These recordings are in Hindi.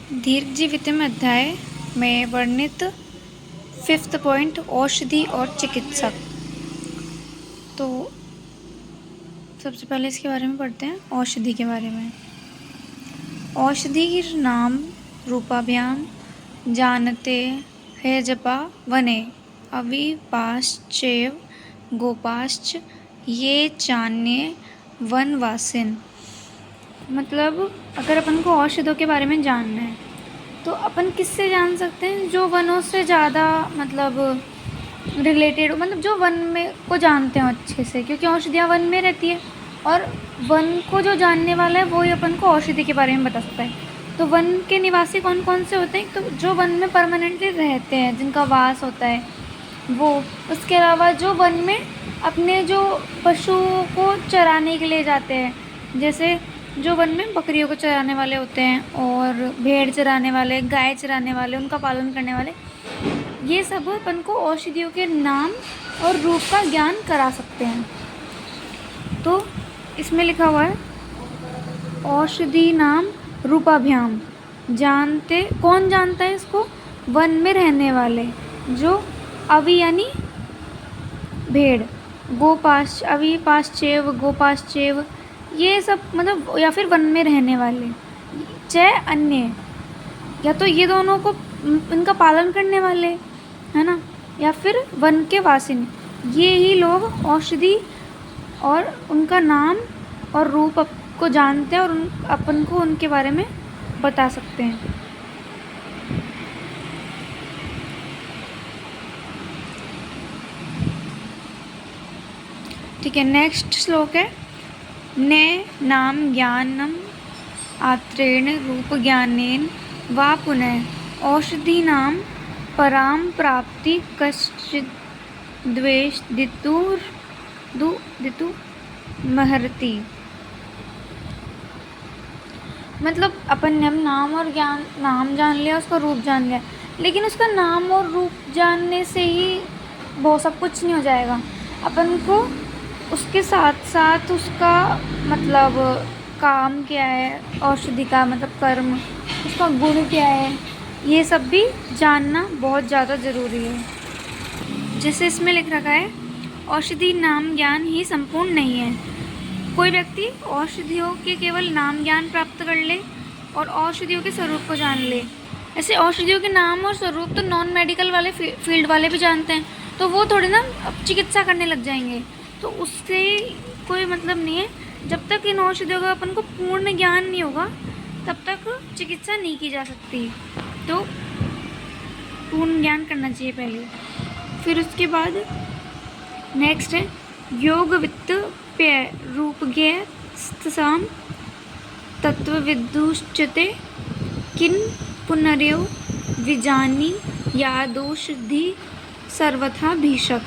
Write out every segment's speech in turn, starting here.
दीर्घजीवितम अध्याय में वर्णित 5th पॉइंट औषधि और चिकित्सक। तो सबसे पहले इसके बारे में पढ़ते हैं, औषधि के बारे में। औषधि नाम रूपाभ्याम जानते है जपा वने अविपाश्चैव गोपाश्च ये चान्ये वनवासिन। मतलब अगर अपन को औषधियों के बारे में जानना है तो अपन किससे जान सकते हैं? जो वनों से ज़्यादा मतलब रिलेटेड, मतलब जो वन में को जानते हो अच्छे से, क्योंकि औषधियाँ वन में रहती है और वन को जो जानने वाला है वो ही अपन को औषधि के बारे में बता सकता है। तो वन के निवासी कौन कौन से होते हैं? तो जो वन में परमानेंटली रहते हैं, जिनका वास होता है वो। उसके अलावा जो वन में अपने जो पशुओं को चराने के लिए जाते हैं, जैसे जो वन में बकरियों को चराने वाले होते हैं और भेड़ चराने वाले, गाय चराने वाले, उनका पालन करने वाले, ये सब अपन को औषधियों के नाम और रूप का ज्ञान करा सकते हैं। तो इसमें लिखा हुआ है औषधि नाम रूपाभ्याम। जानते, कौन जानता है इसको? वन में रहने वाले, जो अवि यानी भेड़, गोपाश्च, अविपाश्चैव गोपाश्चैव, ये सब मतलब, या फिर वन में रहने वाले, चाहे अन्य, या तो ये दोनों को इनका पालन करने वाले है ना, या फिर वन के वासिन, ये ही लोग औषधि और उनका नाम और रूप को जानते हैं और अपन को उनके बारे में बता सकते हैं। ठीक है, नेक्स्ट श्लोक है ने नाम ज्ञानम आत्रेण रूप ज्ञानेन वा पुनः औषधि नाम पराम प्राप्ति कश्चित् द्वेष दितु महर्ति। मतलब अपन ने नाम और ज्ञान, नाम जान लिया, उसका रूप जान लिया, लेकिन उसका नाम और रूप जानने से ही वो सब कुछ नहीं हो जाएगा। अपन को उसके साथ साथ उसका मतलब काम क्या है, औषधि का मतलब कर्म, उसका गुण क्या है, ये सब भी जानना बहुत ज़्यादा ज़रूरी है। जैसे इसमें लिख रखा है औषधि नाम ज्ञान ही संपूर्ण नहीं है। कोई व्यक्ति औषधियों के केवल नाम ज्ञान प्राप्त कर ले और औषधियों के स्वरूप को जान ले। ऐसे औषधियों के नाम और स्वरूप तो नॉन मेडिकल वाले फील्ड वाले भी जानते हैं, तो वो थोड़ी ना अब चिकित्सा करने लग जाएंगे, तो उससे कोई मतलब नहीं है। जब तक इन औषधियों का अपन को पूर्ण ज्ञान नहीं होगा तब तक चिकित्सा नहीं की जा सकती। तो पूर्ण ज्ञान करना चाहिए पहले। फिर उसके बाद नेक्स्ट है योग वित्त प्य रूपज्ञ साम तत्वविदुश्चते किन पुनर्यो विजानी यादोषधि सर्वथा भीषक।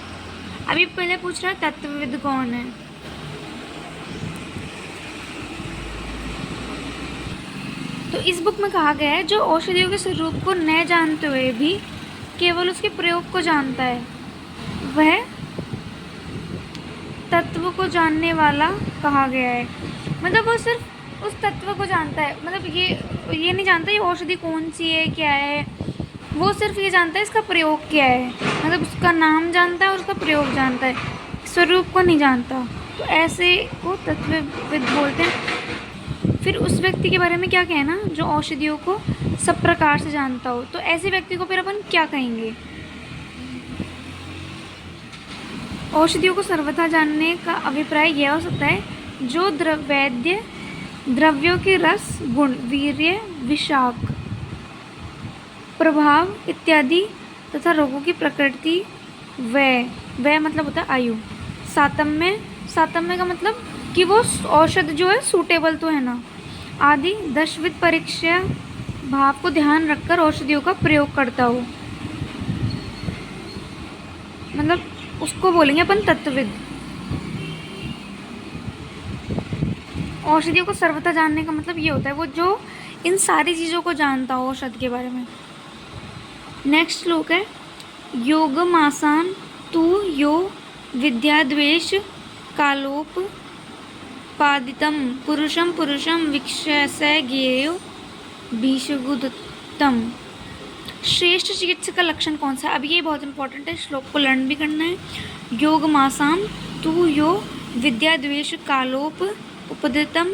अभी पहले पूछ रहा है तत्वविद कौन है। तो इस बुक में कहा गया है जो औषधियों के स्वरूप को न जानते हुए भी केवल उसके प्रयोग को जानता है, वह तत्व को जानने वाला कहा गया है। मतलब वो सिर्फ उस तत्व को जानता है, मतलब ये नहीं जानता ये औषधि कौन सी है, क्या है, वो सिर्फ ये जानता है इसका प्रयोग क्या है। मतलब उसका नाम जानता है और उसका प्रयोग जानता है, स्वरूप को नहीं जानता। तो ऐसे को तत्वविद बोलते हैं। फिर उस व्यक्ति के बारे में क्या कहना जो औषधियों को सब प्रकार से जानता हो, तो ऐसे व्यक्ति को फिर अपन क्या कहेंगे? औषधियों को सर्वथा जानने का अभिप्राय यह हो सकता है जो वैद्य द्रव्यों के रस, गुण, वीर्य, विषाक, प्रभाव इत्यादि तथा रोगों की प्रकृति, वह मतलब होता है आयु, सातम्य का मतलब कि वो औषध जो है सूटेबल तो है ना, आदि 10विध परीक्षा भाव को ध्यान रखकर औषधियों का प्रयोग करता हो, मतलब उसको बोलेंगे अपन तत्वविद। औषधियों को सर्वथा जानने का मतलब ये होता है वो जो इन सारी चीज़ों को जानता हो औषध के बारे में। नेक्स्ट श्लोक है योगमासान तु यो विद्याद्वेष कालोप पादितं पुरुषं वीक्ष्य स ज्ञेयो भीषगुदत्तम। श्रेष्ठ चिकित्सक का लक्षण कौन सा है? अब ये बहुत इंपॉर्टेंट है, श्लोक को लर्न भी करना है। योग मासाम तु यो विद्या द्वेष कालोप उपदितम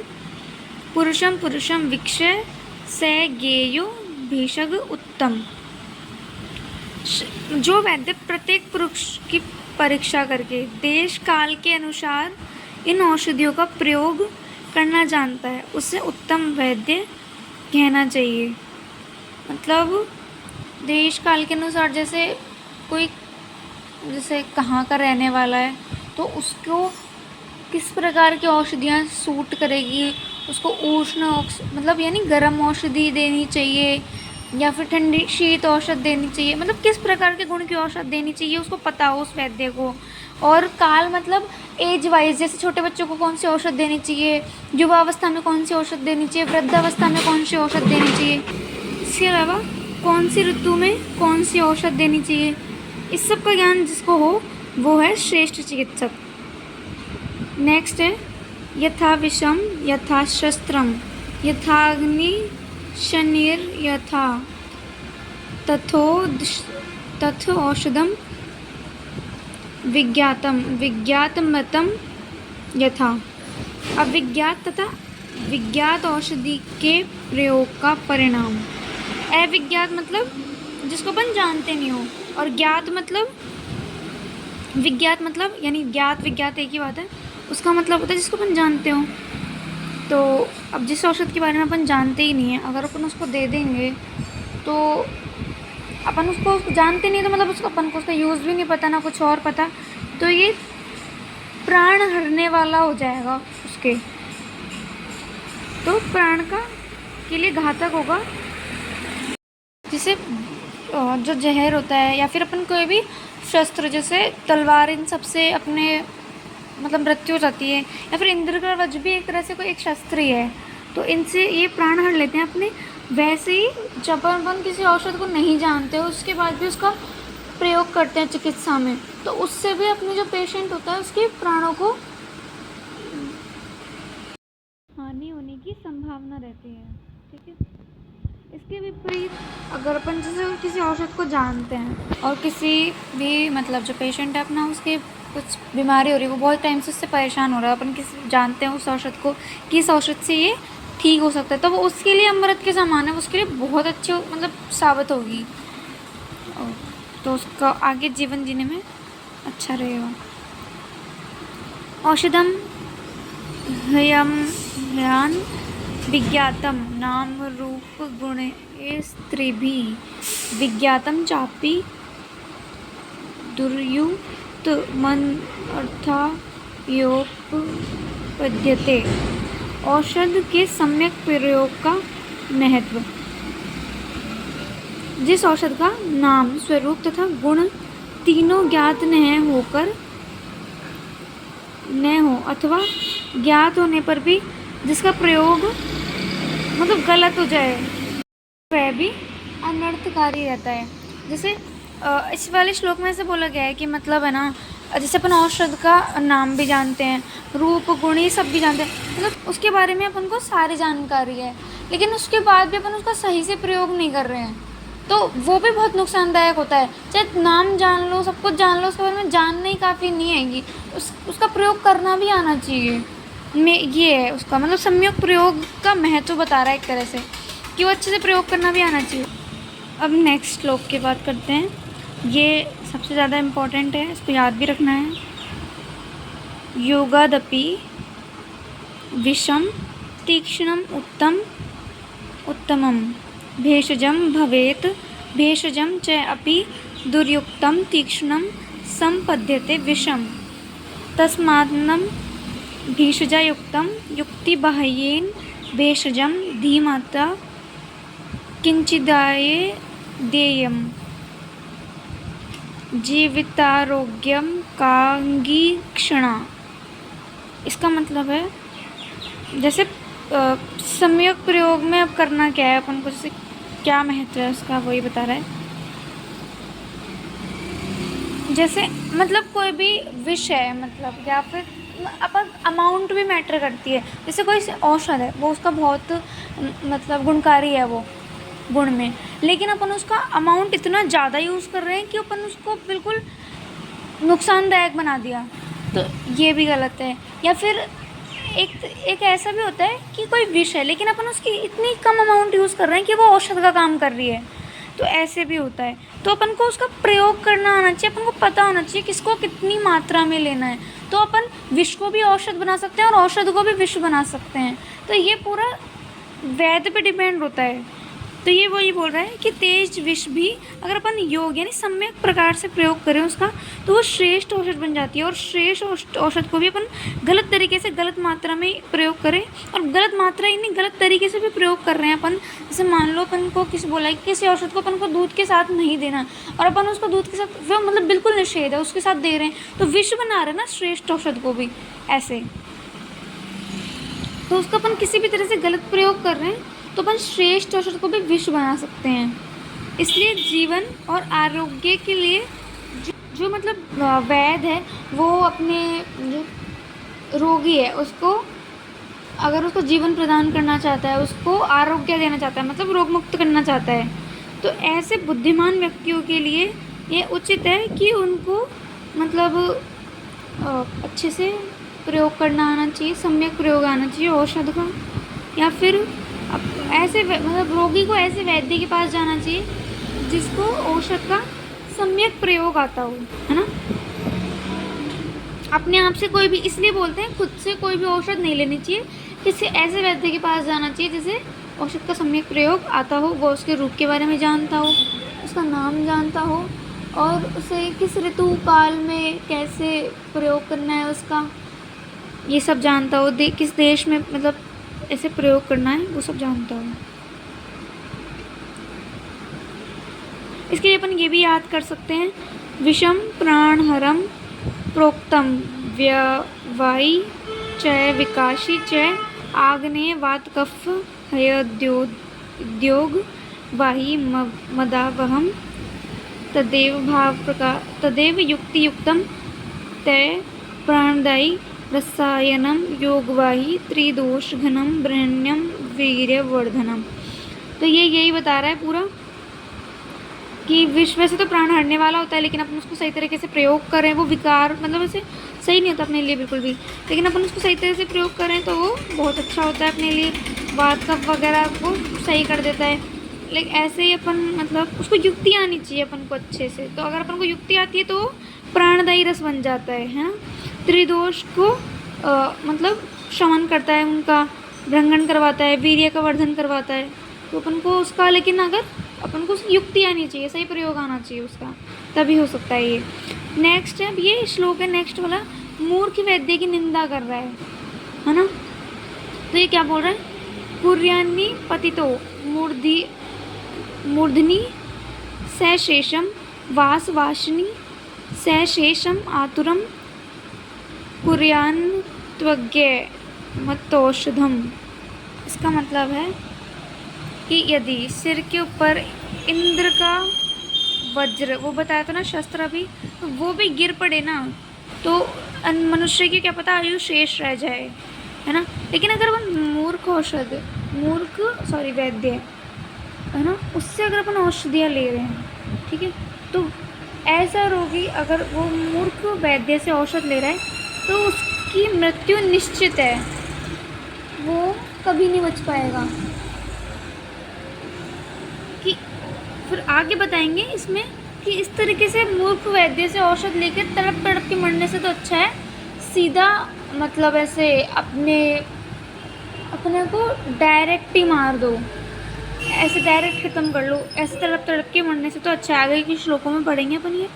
पुरुषम पुरुषम वीक्षय स ज्ञेयो भीषग उत्तम। जो वैद्य प्रत्येक पुरुष की परीक्षा करके देश काल के अनुसार इन औषधियों का प्रयोग करना जानता है, उसे उत्तम वैद्य कहना चाहिए। मतलब देश काल के अनुसार, जैसे कोई जैसे कहाँ का रहने वाला है तो उसको किस प्रकार की औषधियाँ सूट करेगी, उसको उष्ण मतलब यानी गर्म औषधि देनी चाहिए या फिर ठंडी शीत औषध देनी चाहिए, मतलब किस प्रकार के गुण की औषध देनी चाहिए उसको पता हो उस वैद्य को। और काल मतलब एज वाइज, जैसे छोटे बच्चों को कौन सी औषध देनी चाहिए, युवावस्था में कौन सी औषध देनी चाहिए, वृद्धावस्था में कौन सी औषध देनी चाहिए, इसके अलावा कौन सी ऋतु में कौन सी औषध देनी चाहिए, इस सब का ज्ञान जिसको हो वो है श्रेष्ठ चिकित्सक। नेक्स्ट है यथा विषम यथा शस्त्रम यथाग्नि शनिर यथा तथो औषधम विज्ञातम विज्ञातमतम यथा। अविज्ञात तथा विज्ञात औषधि के प्रयोग का परिणाम। अविज्ञात मतलब जिसको अपन जानते नहीं हो, और ज्ञात मतलब विज्ञात मतलब यानी ज्ञात विज्ञात एक ही बात है, उसका मतलब होता है जिसको अपन जानते हो। तो अब जिस औषध के बारे में अपन जानते ही नहीं है, अगर अपन उसको दे देंगे तो अपन उसको जानते नहीं, तो मतलब उसको अपन को उसका यूज़ भी नहीं पता, ना कुछ और पता, तो ये प्राण हरने वाला हो जाएगा उसके, तो प्राण का के लिए घातक होगा। जिसे जो जहर होता है या फिर अपन कोई भी शस्त्र जैसे तलवार, इन सबसे अपने मतलब मृत्यु हो जाती है, या फिर इंद्र का वज्र भी एक तरह से कोई एक शस्त्र ही है, तो इनसे ये प्राण हर लेते हैं अपने। वैसे ही जब अपन किसी औषध को नहीं जानते हो उसके बाद भी उसका प्रयोग करते हैं चिकित्सा में, तो उससे भी अपने जो पेशेंट होता है उसके प्राणों को हानि होने की संभावना रहती है। ठीक है, इसके विपरीत अगर अपन जैसे किसी औषध को जानते हैं और किसी भी मतलब जो पेशेंट है अपना, उसके कुछ बीमारी हो रही है, वो बहुत टाइम से उससे परेशान हो रहा है, अपन किसी जानते हैं उस औषध को कि इस औषध से ये ठीक हो सकता है, तो वो उसके लिए अमृत के समान है, उसके लिए बहुत अच्छी मतलब साबित होगी, तो उसका आगे जीवन जीने में अच्छा रहेगा। औषधम ह्यान विज्ञातम नाम रूप गुण स्त्रीभिः विज्ञातम चापि दुर्युक्त मन अर्थायोपपद्यते। औषध के सम्यक प्रयोग का महत्व। जिस औषध का नाम, स्वरूप तथा गुण तीनों ज्ञात न हो अथवा ज्ञात होने पर भी जिसका प्रयोग मतलब गलत हो जाए, वह भी अनर्थकारी रहता है। जैसे इस वाले श्लोक में ऐसे बोला गया है कि मतलब है ना, जैसे अपन औषध का नाम भी जानते हैं, रूप गुण ये सब भी जानते हैं, मतलब उसके बारे में अपन को सारी जानकारी है, लेकिन उसके बाद भी अपन उसका सही से प्रयोग नहीं कर रहे हैं, तो वो भी बहुत नुकसानदायक होता है। चाहे नाम जान लो, सब कुछ जान लो, उसके बारे में जानना ही काफ़ी नहीं आएगी, उसका प्रयोग करना भी आना चाहिए। ये है उसका मतलब सम्यक प्रयोग का महत्व बता रहा है एक तरह से, कि वो अच्छे से प्रयोग करना भी आना चाहिए। अब नेक्स्ट श्लोक की बात करते हैं, ये सबसे ज़्यादा इम्पोर्टेंट है, इसको याद भी रखना है। योगादपि विषम तीक्ष्णम उत्तमम भेषजम भवेत भेषजम च अपि दुर्युक्तम तीक्ष्णम संपद्यते विषम तस्मान्नं भेषजयुक्तं युक्तिबाह्येन भेषजं धीमता किंचिदाये देयम् जीवितारोग्यम कांगीक्षणा। इसका मतलब है जैसे सम्यक प्रयोग में अब करना क्या है अपन को, जैसे क्या महत्व है उसका वही बता रहा है। जैसे मतलब कोई भी विष है मतलब, या फिर अपन अमाउंट भी मैटर करती है। जैसे कोई औषध है, वो उसका बहुत मतलब गुणकारी है वो गुण में, लेकिन अपन उसका अमाउंट इतना ज़्यादा यूज़ कर रहे हैं कि अपन उसको बिल्कुल नुकसानदायक बना दिया, तो ये भी गलत है। या फिर एक ऐसा भी होता है कि कोई विष है, लेकिन अपन उसकी इतनी कम अमाउंट यूज़ कर रहे हैं कि वो औषध का काम कर रही है, तो ऐसे भी होता है। तो अपन को उसका प्रयोग करना आना चाहिए, अपन को पता होना चाहिए किसको कितनी मात्रा में लेना है, तो अपन विष को भी औषध बना सकते हैं और औषध को भी विष बना सकते हैं। तो ये पूरा वैद्य पे डिपेंड होता है। तो ये वही बोल रहा है कि तेज विष भी अगर अपन योग यानी सम्यक प्रकार से प्रयोग करें उसका, तो वो श्रेष्ठ औषध बन जाती है। और श्रेष्ठ औषध को भी अपन गलत तरीके से गलत मात्रा में प्रयोग करें, और गलत मात्रा ही नहीं गलत तरीके से भी प्रयोग कर रहे हैं अपन। जैसे मान लो अपन को किसी बोला कि किसी औषध को अपन को दूध के साथ नहीं देना, और अपन उसको दूध के साथ वो मतलब बिल्कुल निषेध है उसके साथ दे रहे हैं, तो विष बना रहे हैं ना श्रेष्ठ औषध को भी ऐसे। तो उसका अपन किसी भी तरह से गलत प्रयोग कर रहे हैं, तो अपन श्रेष्ठ औषध को भी विष बना सकते हैं। इसलिए जीवन और आरोग्य के लिए जो मतलब वैद्य है, वो अपने जो रोगी है उसको अगर उसको जीवन प्रदान करना चाहता है, उसको आरोग्य देना चाहता है, मतलब रोग मुक्त करना चाहता है, तो ऐसे बुद्धिमान व्यक्तियों के लिए ये उचित है कि उनको मतलब अच्छे से प्रयोग करना आना चाहिए, सम्यक प्रयोग आना चाहिए औषध का। या फिर ऐसे मतलब रोगी को ऐसे वैद्य के पास जाना चाहिए जिसको औषध का सम्यक प्रयोग आता हो, है ना। अपने आप से कोई भी, इसलिए बोलते हैं खुद से कोई भी औषध नहीं लेनी चाहिए, किसी ऐसे वैद्य के पास जाना चाहिए जिसे औषध का सम्यक प्रयोग आता हो, वो उसके रूप के बारे में जानता हो, उसका नाम जानता हो, और उसे किस ऋतु काल में कैसे प्रयोग करना है उसका ये सब जानता हो, किस देश में मतलब ऐसे प्रयोग करना है वो सब जानता हो। इसके लिए अपन ये भी याद कर सकते हैं, विषम प्राणहरम प्रोक्तम व्यवाही च विकाशी च आग्नेय वात कफ हयोद्योग वाही मदावहम तदेव भाव प्रकार तदेव युक्तियुक्तम तय प्राणदायी रसायनम योगवाही त्रिदोष घनम ब्रह्मण्यम वीर्यवर्धनम। तो ये यही बता रहा है पूरा कि विष वैसे तो प्राण हरने वाला होता है, लेकिन अपन उसको सही तरीके से प्रयोग करें, वो विकार मतलब ऐसे सही नहीं होता अपने लिए बिल्कुल भी, लेकिन अपन उसको सही तरह से प्रयोग करें तो वो बहुत अच्छा होता है अपने लिए, वात कफ वगैरह को सही कर देता है। लेकिन ऐसे ही अपन मतलब उसको युक्ति आनी चाहिए अपन को अच्छे से, तो अगर अपन को युक्ति आती है तो प्राणदायी रस बन जाता है ना। त्रिदोष को मतलब शमन करता है, उनका भ्रंगण करवाता है, वीर्य का वर्धन करवाता है, तो अपन को उसका, लेकिन अगर अपन को युक्ति आनी चाहिए, सही प्रयोग आना चाहिए उसका, तभी हो सकता है ये। नेक्स्ट है, ये श्लोक है नेक्स्ट वाला, मूर्ख वैद्य की निंदा कर रहा है ना। तो ये क्या बोल रहा है, कुर्यान्नी पतितो मूर्धनि सशेषम वासवासिनी सशेषम आतुरम कुर्यान त्वज्ञ मतौषधम। इसका मतलब है कि यदि सिर के ऊपर इंद्र का वज्र, वो बताया था ना शस्त्र अभी, तो वो भी गिर पड़े ना, तो मनुष्य की क्या पता आयु शेष रह जाए, है ना। लेकिन अगर अपन वैद्य है ना, उससे अगर अपन औषधियाँ ले रहे हैं, ठीक है, तो ऐसा रोगी अगर वो मूर्ख वैद्य से औषध ले रहा है तो उसकी मृत्यु निश्चित है, वो कभी नहीं बच पाएगा। कि फिर आगे बताएंगे इसमें कि इस तरीके से मूर्ख वैद्य से औषध लेकर तड़प तड़प के मरने से तो अच्छा है सीधा मतलब ऐसे अपने को डायरेक्ट ही मार दो, ऐसे डायरेक्ट ख़त्म कर लो, ऐसे तड़प तड़प के मरने से तो अच्छा है। आगे के श्लोकों में पढ़ेंगे अपन ये,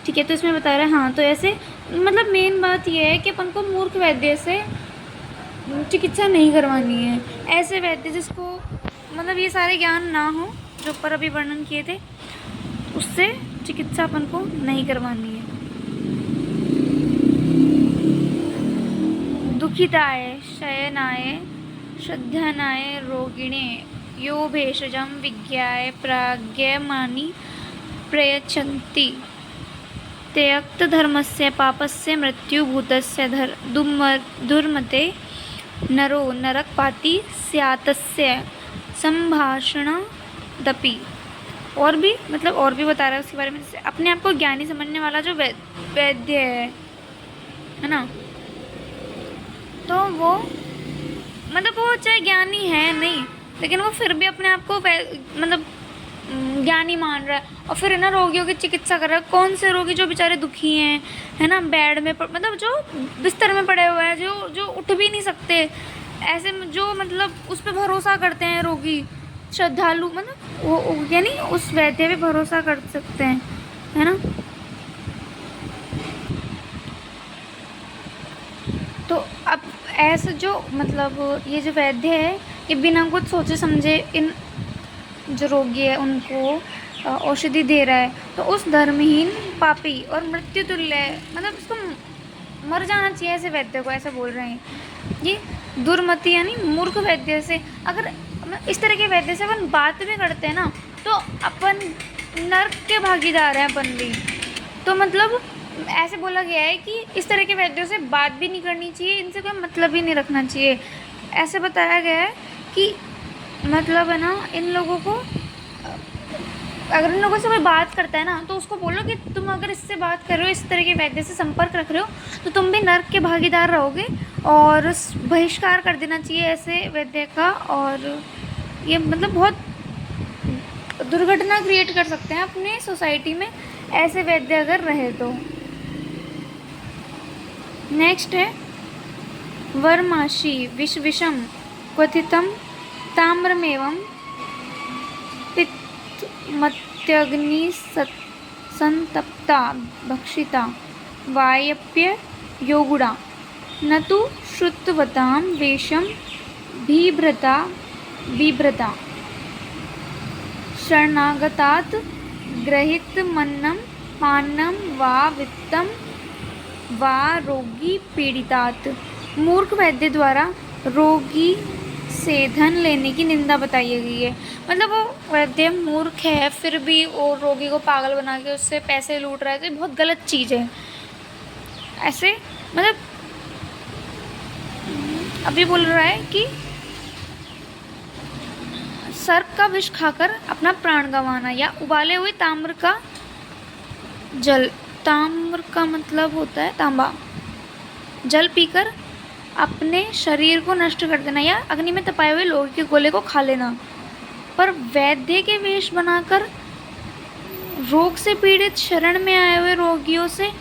ठीक है। तो इसमें बता रहे हैं, हाँ, तो ऐसे मतलब मेन बात ये है कि अपन को मूर्ख वैद्य से चिकित्सा नहीं करवानी है, ऐसे वैद्य जिसको मतलब ये सारे ज्ञान ना हो जो ऊपर अभी वर्णन किए थे, उससे चिकित्सा अपन को नहीं करवानी है। दुखिताय शयनाय श्रद्धनाय रोगिणे यो भेषजं विज्ञाय प्राज्ञमानि प्रयच्छन्ति। त्यक्तधर्मस्य पापस्य मृत्युभूतस्य दुर्मते नरो नरकपाती स्यातस्य संभाषणादपि। और भी मतलब और भी बता रहा है उसके बारे में, जैसे अपने आप को ज्ञानी समझने वाला जो वैद्य है ना, तो वो मतलब वो चाहे ज्ञानी है नहीं, लेकिन वो फिर भी अपने आप को मतलब ज्ञानी मान रहा है, और फिर है ना रोगियों की चिकित्सा कर रहा है। कौन से रोगी जो बेचारे दुखी हैं, है ना, बेड में मतलब जो बिस्तर में पड़े हुए हैं, जो जो उठ भी नहीं सकते, ऐसे में जो मतलब उस पर भरोसा करते हैं रोगी, श्रद्धालु, मतलब वो यानी उस वैद्य पे भरोसा कर सकते हैं, है ना। तो अब ऐसे जो मतलब ये जो वैद्य है, ये बिना कुछ सोचे समझे इन जो रोगी है उनको औषधि दे रहा है, तो उस धर्महीन, पापी और मृत्यु तुल्य है, मतलब इसको मर जाना चाहिए ऐसे वैद्य को, ऐसा बोल रहे हैं। ये दुर्मति यानी मूर्ख वैद्य से, अगर इस तरह के वैद्य से अपन बात भी करते हैं ना, तो अपन नर्क के भागीदार हैं अपन भी। तो मतलब ऐसे बोला गया है कि इस तरह के वैद्यों से बात भी नहीं करनी चाहिए, इनसे कोई मतलब ही नहीं रखना चाहिए। ऐसे बताया गया है कि मतलब है ना, इन लोगों को अगर इन लोगों से कोई बात करता है ना, तो उसको बोलो कि तुम अगर इससे बात कर रहे हो, इस तरह के वैद्य से संपर्क रख रहे हो, तो तुम भी नर्क के भागीदार रहोगे, और बहिष्कार कर देना चाहिए ऐसे वैद्य का। और ये मतलब बहुत दुर्घटना क्रिएट कर सकते हैं अपने सोसाइटी में ऐसे वैद्य अगर रहे तो। नेक्स्ट है वर्माशी विषम क्वथितम ताम्रमेवं पित्तमत्यग्नि संतप्ता भक्षिता वायप्य योगुड़ा न तु श्रुतवतां वेशं बिभ्रता शरणागतात् गृहीतमन्नं पानं वा वित्तं वा रोगी पीड़ितात्। मूर्ख वैद्य द्वारा रोगी से धन लेने की निंदा बताई गई है। मतलब वो वैद्य मूर्ख है, फिर भी वो रोगी को पागल बना के उससे पैसे लूट रहा है, तो ये बहुत गलत चीज़ है। ऐसे मतलब अभी बोल रहा है कि सर्प का विष खाकर अपना प्राण गंवाना, या उबाले हुए ताम्र का जल, ताम्र का मतलब होता है तांबा, जल पीकर अपने शरीर को नष्ट कर देना, या अग्नि में तपाए हुए लोहे के गोले को खा लेना। पर वैद्य के वेश बनाकर रोग से पीड़ित शरण में आए हुए रोगियों से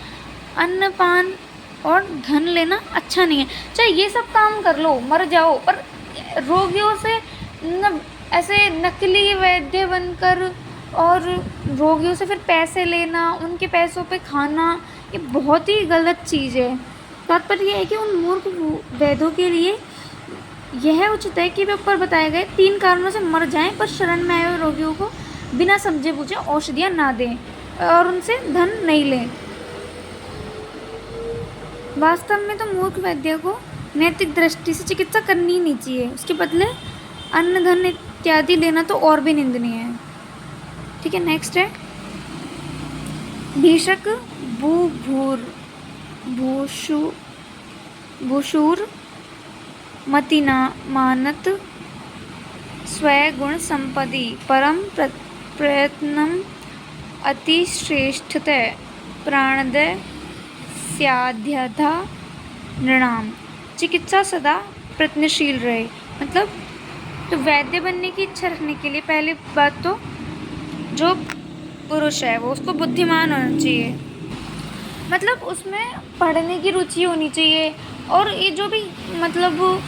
अन्नपान और धन लेना अच्छा नहीं है। चाहे ये सब काम कर लो, मर जाओ, पर रोगियों से ऐसे नकली वैद्य बनकर और रोगियों से फिर पैसे लेना, उनके पैसों पे खाना, ये बहुत ही गलत चीज़ है। तात्पर्य यह है कि उन मूर्ख वैद्यों के लिए यह उचित है कि वे ऊपर बताए गए 3 कारणों से मर जाएं, पर शरण में आए हुए रोगियों को बिना समझे बूझे औषधियाँ ना दें और उनसे धन नहीं लें। वास्तव में तो मूर्ख वैद्य को नैतिक दृष्टि से चिकित्सा करनी ही नहीं चाहिए, उसके बदले अन्न धन इत्यादि लेना तो और भी निंदनीय है। ठीक है, नेक्स्ट है भीषक भूषूर मतिना मानत स्वगुण संपदि परम प्रयत्नम अतिश्रेष्ठतः प्राणदय स्याद्यथा नृणाम। चिकित्सा सदा प्रयत्नशील रहे। मतलब तो वैद्य बनने की इच्छा रखने के लिए पहली बात तो जो पुरुष है वो उसको बुद्धिमान होना चाहिए, मतलब उसमें पढ़ने की रुचि होनी चाहिए। और ये जो भी मतलब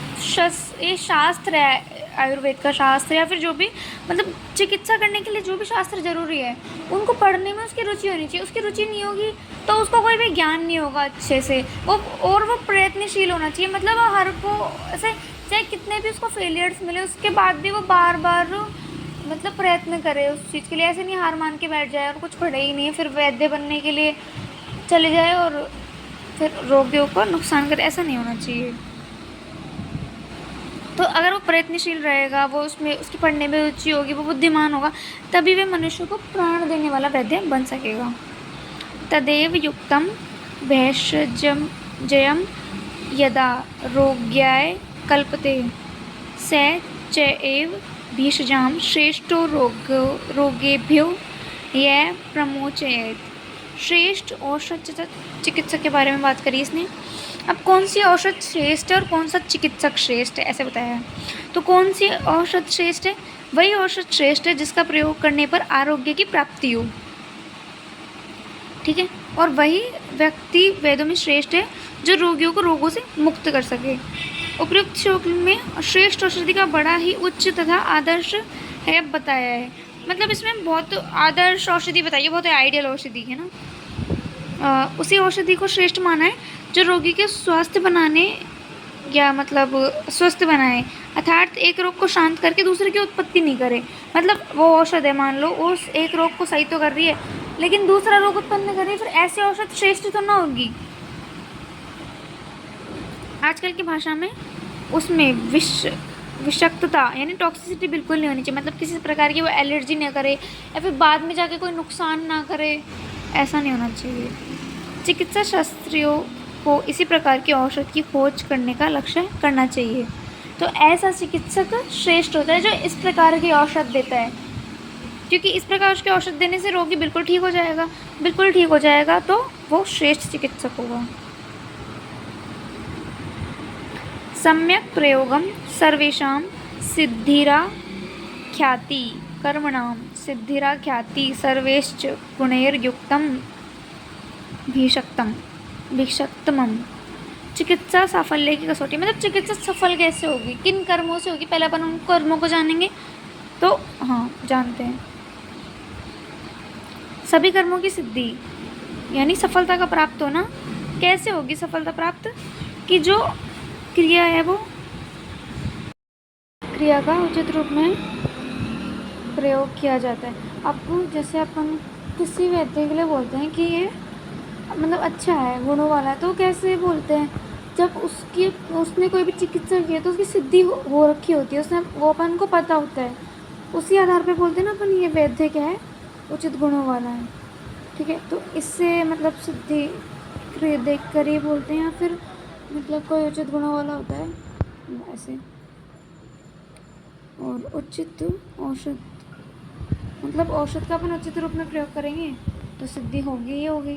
ये शास्त्र है, आयुर्वेद का शास्त्र या फिर जो भी मतलब चिकित्सा करने के लिए जो भी शास्त्र ज़रूरी है, उनको पढ़ने में उसकी रुचि होनी चाहिए। उसकी रुचि नहीं होगी तो उसको कोई भी ज्ञान नहीं होगा अच्छे से। वो प्रयत्नशील होना चाहिए, मतलब हर को ऐसे चाहे कितने भी उसको फेलियर्स मिले उसके बाद भी वो बार बार मतलब प्रयत्न करे उस चीज़ के लिए। ऐसे नहीं हार मान के बैठ जाए और कुछ पढ़े ही नहीं है, फिर वैद्य बनने के लिए चले जाए और फिर रोगियों को नुकसान करे, ऐसा नहीं होना चाहिए। तो अगर वो प्रयत्नशील रहेगा, वो उसमें उसकी पढ़ने में रुचि होगी, वो बुद्धिमान होगा, तभी वे मनुष्य को प्राण देने वाला वैद्य बन सकेगा। तदेव युक्तं भेषजं जयं यदा रोग्याय कल्पते स च एव भेषजां श्रेष्ठो रोगेभ्यो यह प्रमोचयेत्। श्रेष्ठ औषध चिकित्सक के बारे में बात करी इसने। अब कौन सी औषध श्रेष्ठ है और कौन सा चिकित्सक श्रेष्ठ है, ऐसे बताया है। तो कौन सी औषध श्रेष्ठ है? वही औषध श्रेष्ठ है जिसका प्रयोग करने पर आरोग्य की प्राप्ति हो, ठीक है। और वही व्यक्ति वेदों में श्रेष्ठ है जो रोगियों को रोगों से मुक्त कर सके। उपयुक्त श्लोक में श्रेष्ठ औषधि का बड़ा ही उच्च तथा आदर्श है बताया है। मतलब इसमें बहुत आदर्श औषधि बताई है, बहुत आइडियल औषधि है ना। उसी औषधि को श्रेष्ठ माना है जो रोगी के स्वास्थ्य बनाने या मतलब स्वस्थ बनाए, अर्थात एक रोग को शांत करके दूसरे की उत्पत्ति नहीं करे। मतलब वो औषध है, मान लो उस एक रोग को सही तो कर रही है लेकिन दूसरा रोग उत्पन्न कर रही है, फिर ऐसी औषध श्रेष्ठ तो ना होगी। आजकल की भाषा में उसमें विषाक्तता यानी टॉक्सिसिटी बिल्कुल नहीं होनी चाहिए। मतलब किसी प्रकार की वो एलर्जी ना करे या फिर बाद में जाके कोई नुकसान ना करे, ऐसा नहीं होना चाहिए। चिकित्सा शास्त्रियों को इसी प्रकार की औषध की खोज करने का लक्ष्य करना चाहिए। तो ऐसा चिकित्सक श्रेष्ठ होता है जो इस प्रकार की औषध देता है, क्योंकि इस प्रकार की औषध देने से रोगी बिल्कुल ठीक हो जाएगा। बिल्कुल ठीक हो जाएगा तो वो श्रेष्ठ चिकित्सक होगा। सम्यक प्रयोगम सर्वेषां सिद्धिराख्याति कर्मणां सिद्धिराख्याति सर्वैश्च गुणैर्युक्तं भीषक्तमम्। चिकित्सा साफल्य की कसौटी, मतलब चिकित्सा सफल कैसे होगी, किन कर्मों से होगी, पहले अपन उन कर्मों को जानेंगे। तो हाँ जानते हैं, सभी कर्मों की सिद्धि यानी सफलता का प्राप्त होना। कैसे होगी सफलता प्राप्त? कि जो क्रिया है वो क्रिया का उचित रूप में प्रयोग किया जाता है। आपको जैसे अपन किसी व्यक्ति के लिए बोलते हैं कि ये मतलब अच्छा है, गुणों वाला है, तो कैसे बोलते हैं? जब उसने कोई भी चिकित्सा किया तो उसकी सिद्धि हो रखी होती है, उसने वो अपन को पता होता है, उसी आधार पे बोलते हैं ना अपन ये वैद्य क्या है, उचित गुणों वाला है, ठीक है। तो इससे मतलब सिद्धि देख कर ही बोलते हैं, या फिर मतलब कोई उचित गुणों वाला होता है ऐसे। और उचित औषध मतलब औषध का अपन उचित रूप में प्रयोग करेंगे तो सिद्धि होगी ही होगी।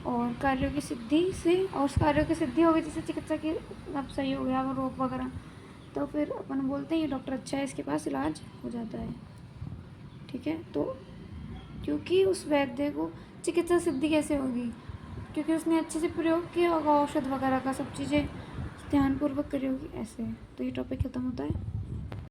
और कार्यों की सिद्धि से और कार्यों की सिद्धि होगी, जैसे चिकित्सा की अब सही हो गया वो रोग वगैरह, तो फिर अपन बोलते हैं ये डॉक्टर अच्छा है, इसके पास इलाज हो जाता है, ठीक है। तो क्योंकि उस वैद्य को चिकित्सा सिद्धि कैसे होगी? क्योंकि उसने अच्छे से प्रयोग किया होगा औषध वगैरह का, सब चीज़ें ध्यानपूर्वक करी होगी, ऐसे। तो ये टॉपिक ख़त्म होता है।